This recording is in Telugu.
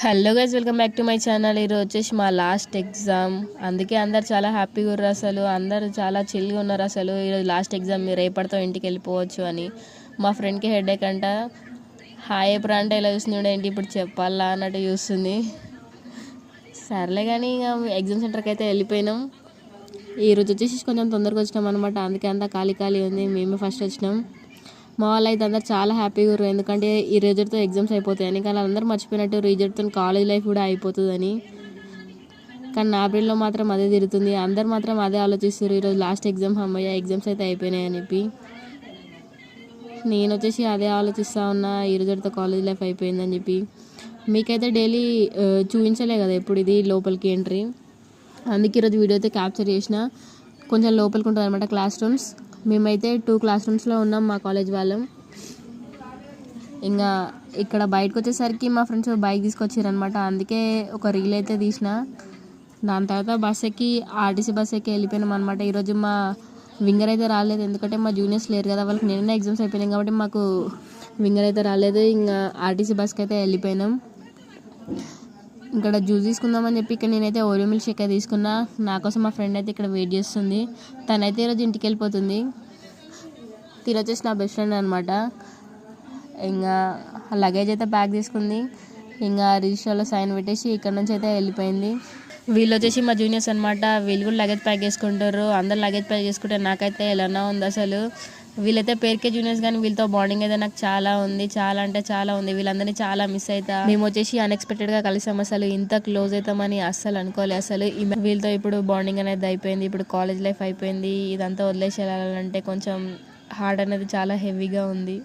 Hello guys, welcome back to my channel. ఈరోజు వచ్చేసి మా లాస్ట్ ఎగ్జామ్, అందుకే అందరు చాలా హ్యాపీగా ఉన్నారు. అసలు అందరు చాలా చిల్గా ఉన్నారు. అసలు ఈరోజు లాస్ట్ ఎగ్జామ్, మీరు రేపటితో ఇంటికి వెళ్ళిపోవచ్చు అని. మా ఫ్రెండ్కి హెడేక్ అంట. హాయ్ ఎప్పుడు అంటే ఇలా చూస్తుంది, ఏంటి ఇప్పుడు చెప్పాలా అన్నట్టు చూస్తుంది. సర్లే కానీ ఇక ఎగ్జామ్ సెంటర్కి అయితే వెళ్ళిపోయినాం. ఈరోజు వచ్చేసి కొంచెం తొందరగా వచ్చినాం అనమాట, అందుకే అంతా ఖాళీ ఖాళీ ఉంది. మేమే ఫస్ట్ వచ్చినాం. మా వాళ్ళు అయితే అందరు చాలా హ్యాపీగా ఉన్నారు, ఎందుకంటే ఈ రిజల్ట్తో ఎగ్జామ్స్ అయిపోతాయని. కానీ అందరూ మర్చిపోయినట్టు రిజల్ట్తో కాలేజ్ లైఫ్ కూడా అయిపోతుందని. కానీ నా బ్రెయిన్లో మాత్రం అదే తిరుగుతుంది. అందరు మాత్రం అదే ఆలోచిస్తారు, ఈరోజు లాస్ట్ ఎగ్జామ్, అమ్మయ్య ఎగ్జామ్స్ అయితే అయిపోయినాయి అని చెప్పి. నేను వచ్చేసి అదే ఆలోచిస్తూ ఉన్నా, ఈ రిజల్ట్తో కాలేజ్ లైఫ్ అయిపోయిందని చెప్పి. మీకైతే డైలీ చూపించలే కదా ఎప్పుడు ఇది లోపలికి ఎంట్రీ, అందుకే ఈరోజు వీడియో అయితే క్యాప్చర్ చేసిన. కొంచెం లోపలికి ఉంటుంది అనమాట క్లాస్ రూమ్స్. మేమైతే 2 క్లాస్ రూమ్స్లో ఉన్నాం మా కాలేజ్ వాళ్ళం. ఇంకా ఇక్కడ బయటకు వచ్చేసరికి మా ఫ్రెండ్స్ బైక్ తీసుకొచ్చారనమాట, అందుకే ఒక రీల్ అయితే తీసిన. దాని తర్వాత బస్ ఎక్కి ఆర్టీసీ బస్ ఎక్కి వెళ్ళిపోయినాం అనమాట. ఈరోజు మా వింగర్ అయితే రాలేదు, ఎందుకంటే మా జూనియర్స్ లేరు కదా, వాళ్ళకి నిన్న ఎగ్జామ్స్ అయిపోయినాయి కాబట్టి మాకు వింగర్ అయితే రాలేదు. ఇంకా ఆర్టీసీ బస్కి అయితే వెళ్ళిపోయినాం. ఇక్కడ జ్యూస్ తీసుకుందామని చెప్పి ఇక్కడ నేనైతే ఓరియో మిల్క్ షేక్ తీసుకున్నా. నా కోసం మా ఫ్రెండ్ అయితే ఇక్కడ వెయిట్ చేస్తుంది. తనైతే ఈరోజు ఇంటికి వెళ్ళిపోతుంది. తినొచ్చేసి నా బెస్ట్ ఫ్రెండ్ అనమాట. ఇంకా లగేజ్ అయితే ప్యాక్ తీసుకుంది. ఇంకా రిజిస్టర్లో సైన్ పెట్టేసి ఇక్కడ నుంచి అయితే వెళ్ళిపోయింది. వీళ్ళు వచ్చేసి మా జూనియర్స్ అనమాట. వీళ్ళు కూడా లగేజ్ ప్యాక్ చేసుకుంటారు. అందరు లగేజ్ ప్యాక్ చేసుకుంటే నాకైతే ఎలానో ఉంది అసలు. వీళ్ళైతే పేరుకే జూనియర్స్, కానీ వీళ్ళతో బాండింగ్ అయితే నాకు చాలా ఉంది, చాలా అంటే చాలా ఉంది. వీళ్ళందరినీ చాలా మిస్ అవుతా. మేము వచ్చేసి అన్ఎక్స్పెక్టెడ్గా కలిసాం. అసలు ఇంత క్లోజ్ అవుతామని అస్సలు అనుకోలే. అసలు వీళ్ళతో ఇప్పుడు బాండింగ్ అనేది అయిపోయింది. ఇప్పుడు కాలేజ్ లైఫ్ అయిపోయింది. ఇదంతా వదిలేసి వెళ్ళాలంటే కొంచెం హార్ట్ అనేది చాలా హెవీగా ఉంది.